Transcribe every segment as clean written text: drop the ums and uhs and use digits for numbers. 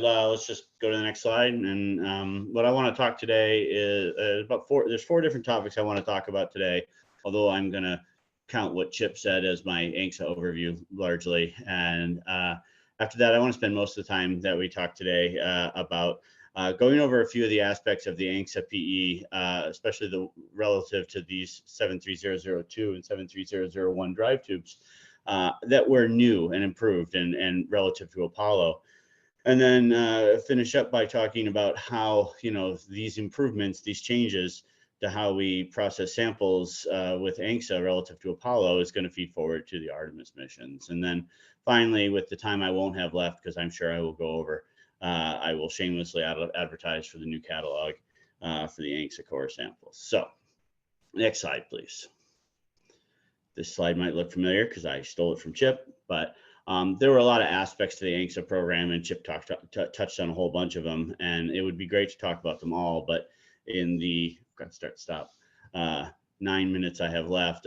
let's just go to the next slide. And what I want to talk today is there's four different topics I want to talk about today, although I'm going to count what Chip said as my ANCSA overview largely. And after that, I want to spend most of the time that we talk today about going over a few of the aspects of the ANCSA PE, especially the relative to these 73002 and 73001 drive tubes that were new and improved and relative to Apollo. And then finish up by talking about how, these improvements, these changes to how we process samples with ANCSA relative to Apollo is going to feed forward to the Artemis missions. And then finally, with the time I won't have left, because I'm sure I will go over, I will shamelessly advertise for the new catalog for the ANCSA core samples. So next slide, please. This slide might look familiar because I stole it from Chip, but there were a lot of aspects to the ANCSA program, and Chip touched on a whole bunch of them, and it would be great to talk about them all, but in the 9 minutes I have left,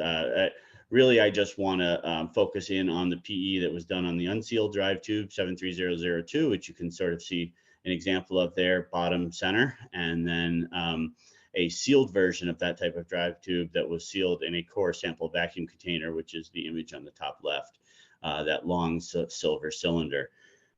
really I just want to focus in on the PE that was done on the unsealed drive tube 73002, which you can sort of see an example of there, bottom center, and then a sealed version of that type of drive tube that was sealed in a core sample vacuum container, which is the image on the top left. That long silver cylinder,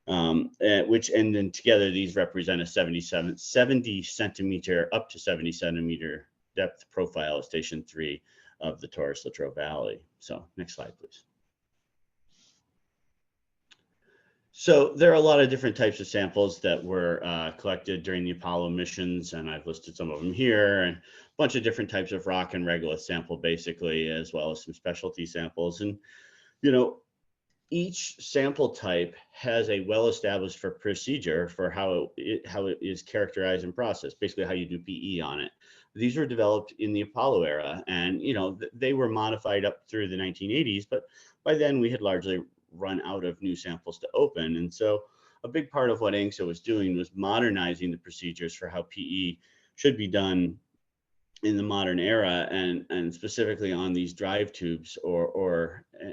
and then together these represent a 70 centimeter up to 70 centimeter depth profile at station 3 of the Taurus Latrobe Valley. So next slide, please. So there are a lot of different types of samples that were collected during the Apollo missions, and I've listed some of them here, and a bunch of different types of rock and regolith sample basically, as well as some specialty samples. And each sample type has a well-established procedure for how it is characterized and processed, basically how you do PE on it. These were developed in the Apollo era, and they were modified up through the 1980s, but by then we had largely run out of new samples to open. And so a big part of what ANCSA was doing was modernizing the procedures for how PE should be done in the modern era, and specifically on these drive tubes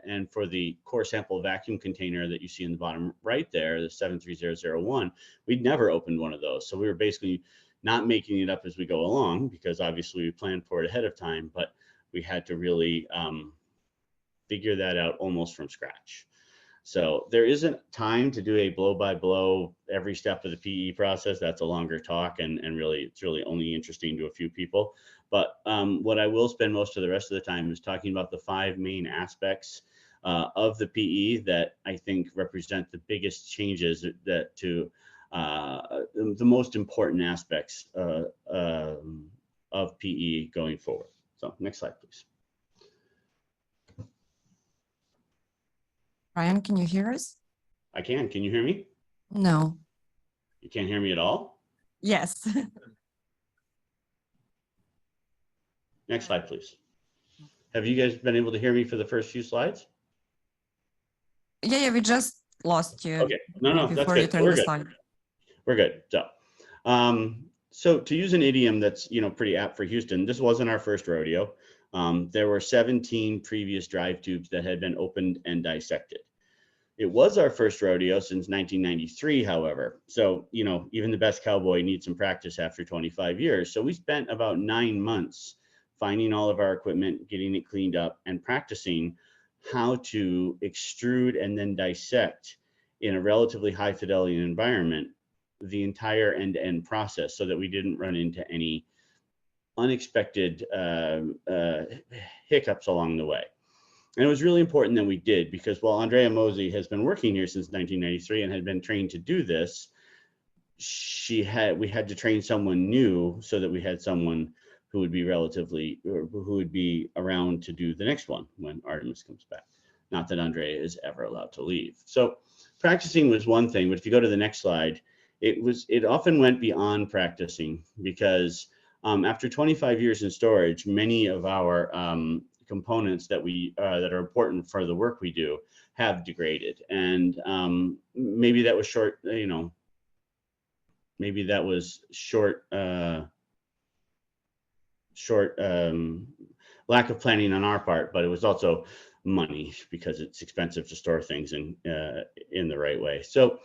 and for the core sample vacuum container that you see in the bottom right there, the 73001, we'd never opened one of those. So we were basically not making it up as we go along, because obviously we planned for it ahead of time, but we had to really figure that out almost from scratch. So there isn't time to do a blow by blow every step of the PE process. That's a longer talk, and really it's really only interesting to a few people. But what I will spend most of the rest of the time is talking about the 5 main aspects of the PE that I think represent the biggest changes that to the most important aspects of PE going forward. So next slide, please. Ryan, can you hear us? I can. Can you hear me? No. You can't hear me at all? Yes. Next slide, please. Have you guys been able to hear me for the first few slides? Yeah, we just lost you. Okay. No, that's before good. you turn We're the good. slide. We're good. So to use an idiom that's pretty apt for Houston, this wasn't our first rodeo. There were 17 previous drive tubes that had been opened and dissected. It was our first rodeo since 1993, however. So, even the best cowboy needs some practice after 25 years. So we spent about 9 months finding all of our equipment, getting it cleaned up, and practicing how to extrude and then dissect in a relatively high fidelity environment the entire end-to-end process, so that we didn't run into any unexpected hiccups along the way. And it was really important that we did, because while Andrea Mosey has been working here since 1993 and had been trained to do this, we had to train someone new so that we had someone who would be who would be around to do the next one when Artemis comes back. Not that Andrea is ever allowed to leave. So practicing was one thing, but if you go to the next slide, it often went beyond practicing, because after 25 years in storage, many of our components that are important for the work we do have degraded, and maybe that was short lack of planning on our part, but it was also money, because it's expensive to store things in the right way. So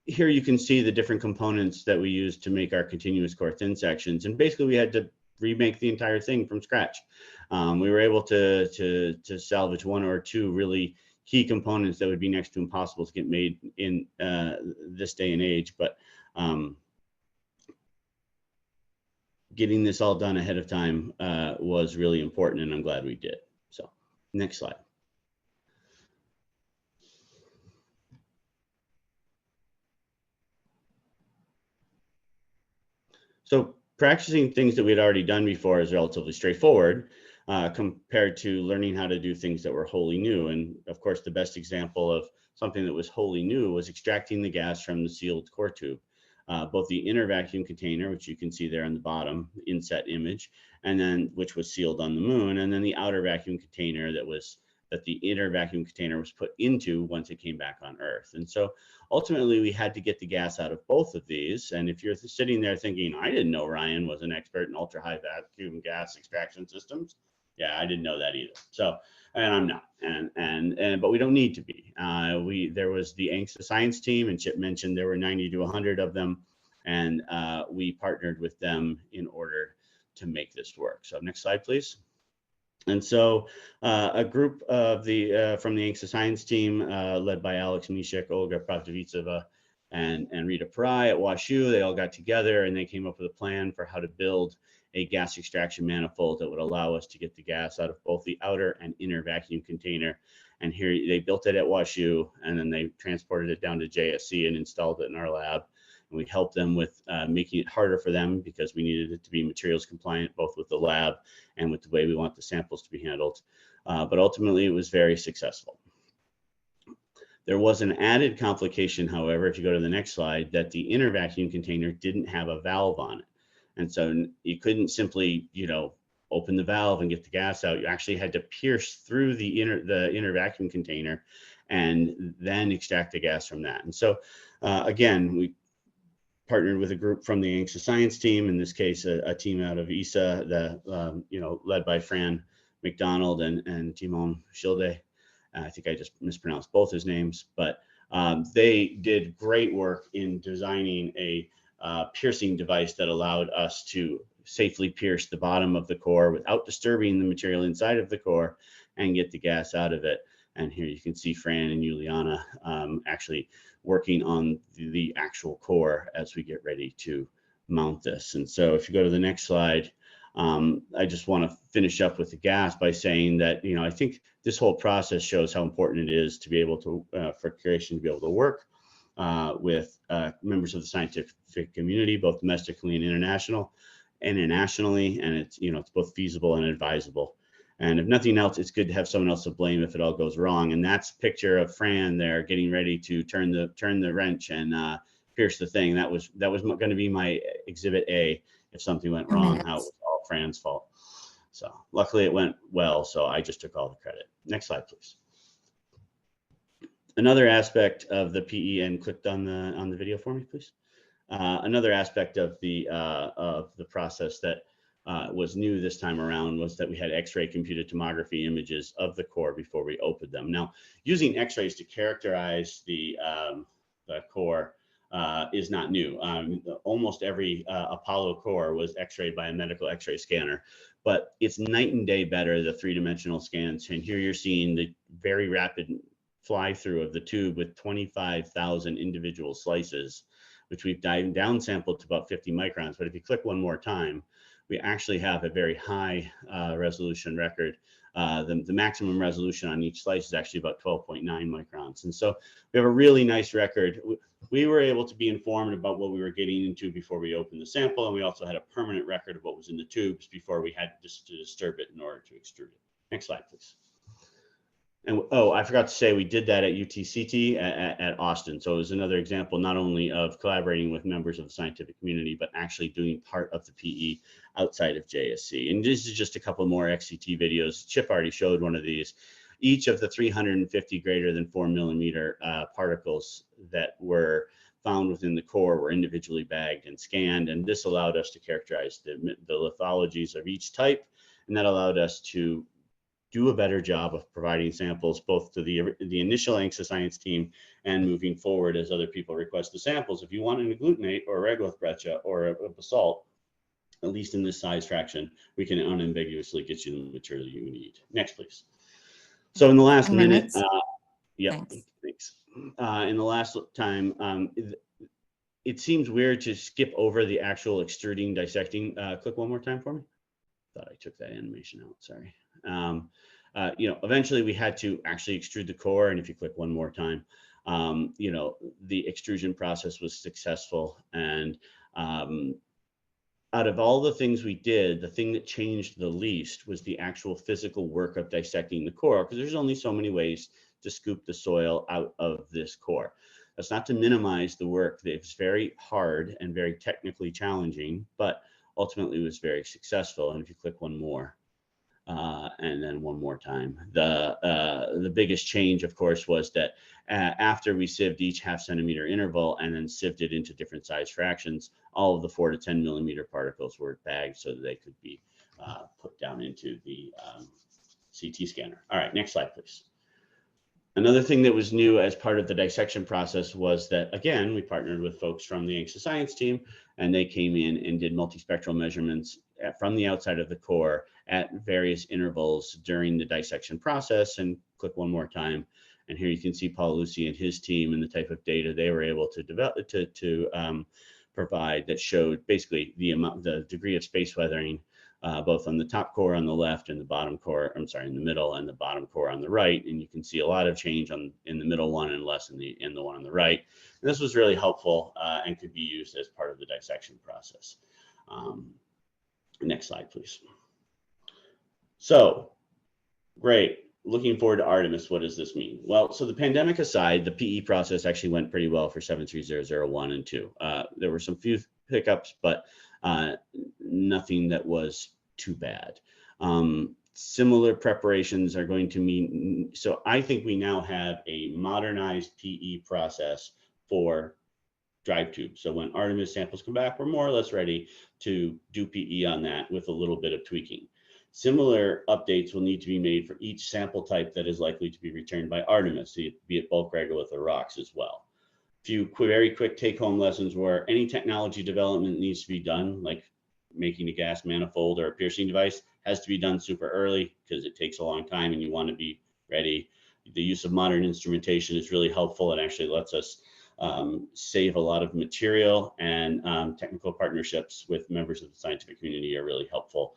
here you can see the different components that we used to make our continuous core thin sections. And basically we had to remake the entire thing from scratch. We were able to salvage one or two really key components that would be next to impossible to get made in this day and age. But getting this all done ahead of time was really important, and I'm glad we did. So next slide. So practicing things that we had already done before is relatively straightforward compared to learning how to do things that were wholly new. And of course, the best example of something that was wholly new was extracting the gas from the sealed core tube. Both the inner vacuum container, which you can see there on the bottom inset image, and then which was sealed on the moon, and then the outer vacuum container that the inner vacuum container was put into once it came back on Earth. And so ultimately we had to get the gas out of both of these. And if you're sitting there thinking, I didn't know Ryan was an expert in ultra high vacuum gas extraction systems. Yeah, I didn't know that either. So, and I'm not, but we don't need to be. There was the ANCSA science team, and Chip mentioned there were 90 to 100 of them, and we partnered with them in order to make this work. So next slide, please. And so a group of from the ANCSA science team, led by Alex Mishek, Olga Pravdovitseva, and Rita Parai at WashU, they all got together and they came up with a plan for how to build a gas extraction manifold that would allow us to get the gas out of both the outer and inner vacuum container. And here they built it at WashU, and then they transported it down to JSC and installed it in our lab. And we helped them with making it harder for them because we needed it to be materials compliant, both with the lab and with the way we want the samples to be handled. But ultimately, it was very successful. There was an added complication, however, if you go to the next slide, that the inner vacuum container didn't have a valve on it. And so you couldn't simply, open the valve and get the gas out. You actually had to pierce through the inner vacuum container and then extract the gas from that. And so again, we partnered with a group from the ANCSA science team, in this case, a team out of ESA, led by Fran McDonald and Timon Schilde. I think I just mispronounced both his names, but they did great work in designing a piercing device that allowed us to safely pierce the bottom of the core without disturbing the material inside of the core and get the gas out of it. And here you can see Fran and Juliana actually working on the actual core as we get ready to mount this. And so if you go to the next slide, I just want to finish up with the gas by saying that, I think this whole process shows how important it is to be able to, for Curation to be able to work with members of the scientific community, both domestically and internationally, and it's, it's both feasible and advisable. And if nothing else, it's good to have someone else to blame if it all goes wrong. And that's a picture of Fran there getting ready to turn the wrench and pierce the thing. That was going to be my exhibit A if something went wrong, how it was all Fran's fault. So luckily it went well, so I just took all the credit. Next slide, please. Another aspect of the PE, and clicked on the video for me, please. Another aspect of the process that was new this time around was that we had X-ray computed tomography images of the core before we opened them. Now, using X-rays to characterize the core is not new. Almost every Apollo core was X-rayed by a medical X-ray scanner, but it's night and day better, the three-dimensional scans. And here you're seeing the very rapid fly through of the tube with 25,000 individual slices, which we've down sampled to about 50 microns. But if you click one more time, we actually have a very high resolution record. The maximum resolution on each slice is actually about 12.9 microns. And so we have a really nice record. We were able to be informed about what we were getting into before we opened the sample. And we also had a permanent record of what was in the tubes before we had to disturb it in order to extrude it. Next slide, please. And I forgot to say, we did that at UTCT at Austin. So it was another example, not only of collaborating with members of the scientific community, but actually doing part of the PE outside of JSC. And this is just a couple more XCT videos. Chip already showed one of these. Each of the 350 greater than 4 millimeter particles that were found within the core were individually bagged and scanned. And this allowed us to characterize the lithologies of each type. And that allowed us to do a better job of providing samples both to the initial ANCSA science team and moving forward as other people request the samples. If you want an agglutinate or a regolith breccia or a basalt, at least in this size fraction, we can unambiguously get you the material you need. Next, please. So in the last minute, yeah, thanks. In the last time, it seems weird to skip over the actual extruding, dissecting. Click one more time for me. Thought I took that animation out, sorry. Eventually we had to actually extrude the core, and if you click one more time, the extrusion process was successful. And out of all the things we did, the thing that changed the least was the actual physical work of dissecting the core, because there's only so many ways to scoop the soil out of this core. That's not to minimize the work. It's very hard and very technically challenging, but ultimately was very successful. And if you click one more, and then one more time, the biggest change, of course, was that after we sieved each 0.5 centimeter interval and then sieved it into different size fractions, all of the 4 to 10 millimeter particles were bagged so that they could be put down into the CT scanner. All right, next slide, please. Another thing that was new as part of the dissection process was that, again, we partnered with folks from the ANCSA science team, and they came in and did multispectral measurements from the outside of the core at various intervals during the dissection process. And click one more time. And here you can see Paul Lucy and his team and the type of data they were able to develop to provide that showed basically the degree of space weathering, both on the top core on the left and the bottom core, in the middle, and the bottom core on the right. And you can see a lot of change in the middle one and less in the one on the right. And this was really helpful and could be used as part of the dissection process. Next slide, please. So, great. Looking forward to Artemis. What does this mean? Well, so the pandemic aside, the PE process actually went pretty well for 73001 and 2. There were some few hiccups, but nothing that was too bad. Similar preparations are going to mean, so I think we now have a modernized PE process for drive tube. So when Artemis samples come back, we're more or less ready to do PE on that with a little bit of tweaking. Similar updates will need to be made for each sample type that is likely to be returned by Artemis, be it bulk regolith or rocks as well. Few very quick take-home lessons where any technology development needs to be done, like making a gas manifold or a piercing device, has to be done super early because it takes a long time and you want to be ready. The use of modern instrumentation is really helpful and actually lets us save a lot of material, and technical partnerships with members of the scientific community are really helpful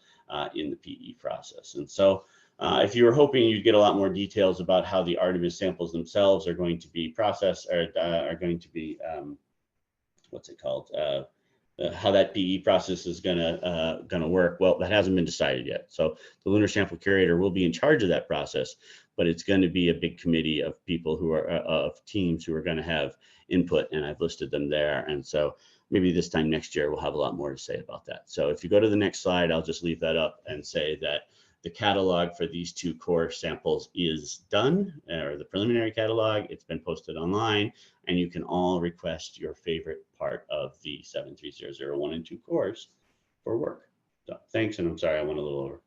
in the PE process. And so if you were hoping you'd get a lot more details about how the Artemis samples themselves are going to be processed, or are going to be, how that PE process is gonna work, well, that hasn't been decided yet. So the Lunar Sample Curator will be in charge of that process, but it's going to be a big committee of people who are of teams who are going to have input, and I've listed them there. And so maybe this time next year we'll have a lot more to say about that. So if you go to the next slide, I'll just leave that up and say that the catalog for these 2 core samples is done, or the preliminary catalog. It's been posted online, and you can all request your favorite part of the 73001 and 2 cores for work. So thanks, and I'm sorry I went a little over.